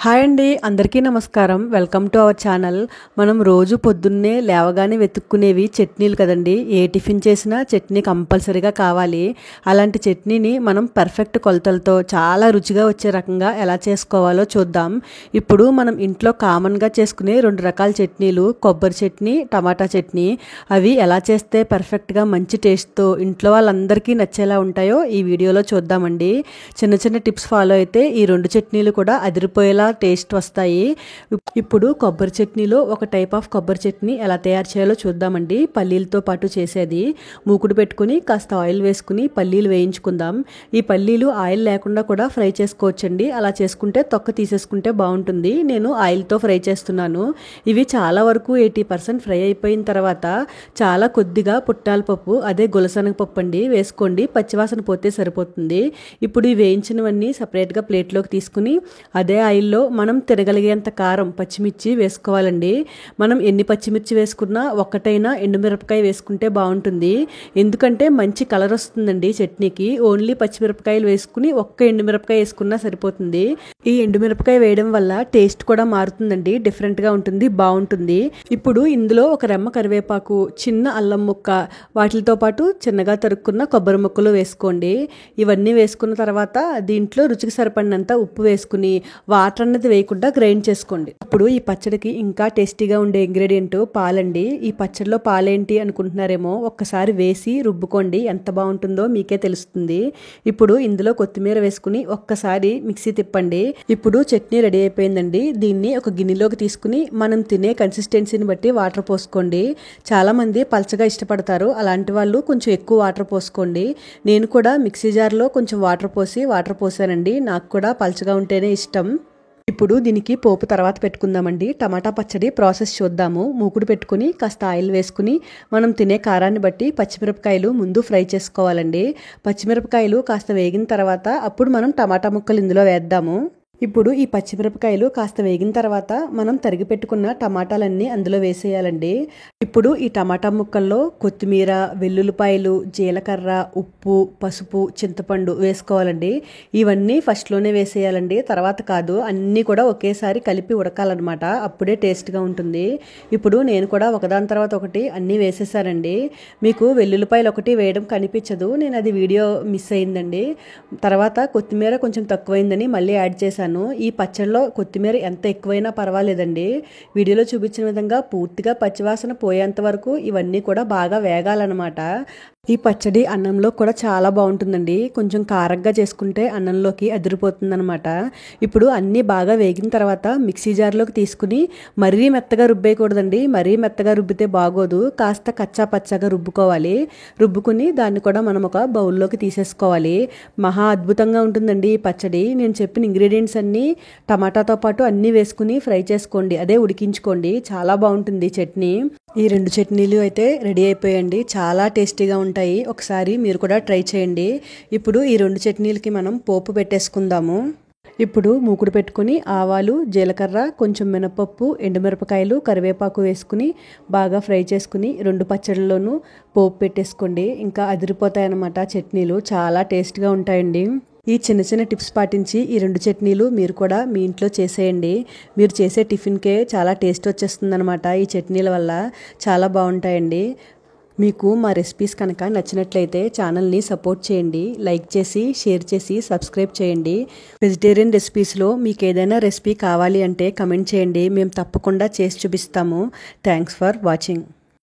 Hi అండి, అందరికీ నమస్కారం. Welcome to our channel. మనం రోజు పొద్దున్నే లేవగానే వెతుక్కునేవి చట్నీలు కదండి. ఏ టిఫిన్ చేసినా చట్నీ కంపల్సరీగా కావాలి. అలాంటి చట్నీని మనం పర్ఫెక్ట్ కొలతలతో చాలా రుచిగా వచ్చే రకంగా ఎలా చేసుకోవాలో చూద్దాం. ఇప్పుడు మనం ఇంట్లో కామన్గా చేసుకునే 2 రకాల చట్నీలు, కొబ్బరి చట్నీ, టమాటా చట్నీ. అవి ఎలా చేస్తే పర్ఫెక్ట్గా మంచి టేస్ట్తో ఇంట్లో వాళ్ళందరికీ నచ్చేలా ఉంటాయో ఈ వీడియోలో చూద్దామండి. చిన్న చిన్న టిప్స్ ఫాలో అయితే ఈ 2 చట్నీలు కూడా అదిరిపోయేలా టేస్ట్ వస్తాయి. ఇప్పుడు కొబ్బరి చట్నీలో ఒక టైప్ ఆఫ్ కొబ్బరి చట్నీ ఎలా తయారు చేయాలో చూద్దామండి. పల్లీలతో పాటు చేసేది. మూకుడు పెట్టుకుని కాస్త ఆయిల్ వేసుకుని పల్లీలు వేయించుకుందాం. ఈ పల్లీలు ఆయిల్ లేకుండా కూడా ఫ్రై చేసుకోవచ్చండి. అలా చేసుకుంటే తొక్క తీసేసుకుంటే బాగుంటుంది. నేను ఆయిల్తో ఫ్రై చేస్తున్నాను. ఇవి చాలా వరకు 80% ఫ్రై అయిపోయిన తర్వాత చాలా కొద్దిగా పుట్నాల పప్పు, అదే గులసనగ పప్పు అండి, వేసుకోండి. పచ్చివాసన పోతే సరిపోతుంది. ఇప్పుడు ఈ వేయించినవన్నీ సపరేట్గా ప్లేట్లోకి తీసుకుని అదే ఆయిల్లో మనం తినగలిగేంత కారం, పచ్చిమిర్చి వేసుకోవాలండి. మనం ఎన్ని పచ్చిమిర్చి వేసుకున్నా ఒక్కటైనా ఎండుమిరపకాయ వేసుకుంటే బాగుంటుంది. ఎందుకంటే మంచి కలర్ వస్తుందండి చట్నీకి. ఓన్లీ పచ్చిమిరపకాయలు వేసుకుని ఒక్క ఎండుమిరపకాయ వేసుకున్నా సరిపోతుంది. ఈ ఎండుమిరపకాయ వేయడం వల్ల టేస్ట్ కూడా మారుతుందండి. డిఫరెంట్గా ఉంటుంది, బాగుంటుంది. ఇప్పుడు ఇందులో ఒక రెమ్మ కరివేపాకు, చిన్న అల్లం ముక్క, వాటితో పాటు చిన్నగా తరుక్కున్న కొబ్బరి ముక్కలు వేసుకోండి. ఇవన్నీ వేసుకున్న తర్వాత దీంట్లో రుచికి సరిపడినంత ఉప్పు వేసుకుని వాటర్ అన్నది వేయకుండా గ్రైండ్ చేసుకోండి. ఇప్పుడు ఈ పచ్చడికి ఇంకా టేస్టీగా ఉండే ఇంగ్రీడియంట్ పాలండి. ఈ పచ్చడిలో పాలేంటి అనుకుంటున్నారేమో, ఒక్కసారి వేసి రుబ్బుకోండి. ఎంత బాగుంటుందో మీకే తెలుస్తుంది. ఇప్పుడు ఇందులో కొత్తిమీర వేసుకుని ఒక్కసారి మిక్సీ తిప్పండి. ఇప్పుడు చట్నీ రెడీ అయిపోయిందండి. దీన్ని ఒక గిన్నెలోకి తీసుకుని మనం తినే కన్సిస్టెన్సీని బట్టి వాటర్ పోసుకోండి. చాలా మంది పల్చగా ఇష్టపడతారు. అలాంటి వాళ్ళు కొంచెం ఎక్కువ వాటర్ పోసుకోండి. నేను కూడా మిక్సీ జార్లో కొంచెం వాటర్ పోసానండి. నాకు కూడా పల్చగా ఉంటేనే ఇష్టం. ఇప్పుడు దీనికి పోపు తర్వాత పెట్టుకుందామండి. టమాటా పచ్చడి ప్రాసెస్ చూద్దాము. మూకుడు పెట్టుకుని కాస్త ఆయిల్ వేసుకుని మనం తినే కారాన్ని బట్టి పచ్చిమిరపకాయలు ముందు ఫ్రై చేసుకోవాలండి. పచ్చిమిరపకాయలు కాస్త వేగిన తర్వాత అప్పుడు మనం టమాటా ముక్కలు ఇందులో వేద్దాము. ఇప్పుడు ఈ పచ్చిమిరపకాయలు కాస్త వేగిన తర్వాత మనం తరిగి పెట్టుకున్న టమాటాలన్నీ అందులో వేసేయాలండి. ఇప్పుడు ఈ టమాటా ముక్కల్లో కొత్తిమీర, వెల్లుల్లిపాయలు, జీలకర్ర, ఉప్పు, పసుపు, చింతపండు వేసుకోవాలండి. ఇవన్నీ ఫస్ట్లోనే వేసేయాలండి, తర్వాత కాదు. అన్నీ కూడా ఒకేసారి కలిపి ఉడకాలన్నమాట. అప్పుడే టేస్ట్గా ఉంటుంది. ఇప్పుడు నేను కూడా ఒకదాని తర్వాత ఒకటి అన్నీ వేసేసానండి. మీకు వెల్లుల్లిపాయలు ఒకటి వేయడం కనిపించదు, నేను అది వీడియో మిస్ అయిందండి. తర్వాత కొత్తిమీర కొంచెం తక్కువైందని మళ్ళీ యాడ్ చేశాను. ఈ పచ్చడిలో కొత్తిమీర ఎంత ఎక్కువైనా పర్వాలేదండి. వీడియోలో చూపించిన విధంగా పూర్తిగా పచ్చివాసన పోయేంత వరకు ఇవన్నీ కూడా బాగా వేగాలన్నమాట. ఈ పచ్చడి అన్నంలో కూడా చాలా బాగుంటుందండి. కొంచెం కారంగా చేసుకుంటే అన్నంలోకి అదిరిపోతుందనమాట. ఇప్పుడు అన్నీ బాగా వేగిన తర్వాత మిక్సీ జార్లోకి తీసుకుని మరీ మెత్తగా రుబ్బేయకూడదండి. మరీ మెత్తగా రుబ్బితే బాగోదు. కాస్త కచ్చా పచ్చగా రుబ్బుకోవాలి. రుబ్బుకుని దాన్ని కూడా మనం ఒక బౌల్లోకి తీసేసుకోవాలి. మహా అద్భుతంగా ఉంటుందండి ఈ పచ్చడి. నేను చెప్పిన ఇంగ్రీడియంట్స్ అన్నీ టమాటాతో పాటు అన్నీ వేసుకుని ఫ్రై చేసుకోండి, అదే ఉడికించుకోండి. చాలా బాగుంటుంది చట్నీ. ఈ 2 చట్నీలు అయితే రెడీ అయిపోయాయండి. చాలా టేస్టీగా ఉంటాయి. ఒకసారి మీరు కూడా ట్రై చేయండి. ఇప్పుడు ఈ 2 చట్నీలకి మనం పోపు పెట్టేసుకుందాము. ఇప్పుడు మూకుడు పెట్టుకుని ఆవాలు, జీలకర్ర, కొంచెం మినపప్పు, ఎండుమిరపకాయలు, కరివేపాకు వేసుకుని బాగా ఫ్రై చేసుకుని 2 పచ్చళ్ళలోనూ పోపు పెట్టేసుకోండి. ఇంకా అదిరిపోతాయి అన్నమాట చట్నీలు. చాలా టేస్ట్గా ఉంటాయండి. ఈ చిన్న చిన్న టిప్స్ పాటించి ఈ 2 చట్నీలు మీరు కూడా మీ ఇంట్లో చేసేయండి. మీరు చేసే టిఫిన్కే చాలా టేస్ట్ వచ్చేస్తుందన్నమాట. ఈ చట్నీల వల్ల చాలా బాగుంటాయండి. మీకు మా రెసిపీస్ కనుక నచ్చినట్లయితే ఛానల్ని సపోర్ట్ చేయండి. లైక్ చేసి, షేర్ చేసి, సబ్స్క్రైబ్ చేయండి. వెజిటేరియన్ రెసిపీస్లో మీకు ఏదైనా రెసిపీ కావాలి అంటే కమెంట్ చేయండి. మేము తప్పకుండా చేసి చూపిస్తాము. Thanks for watching.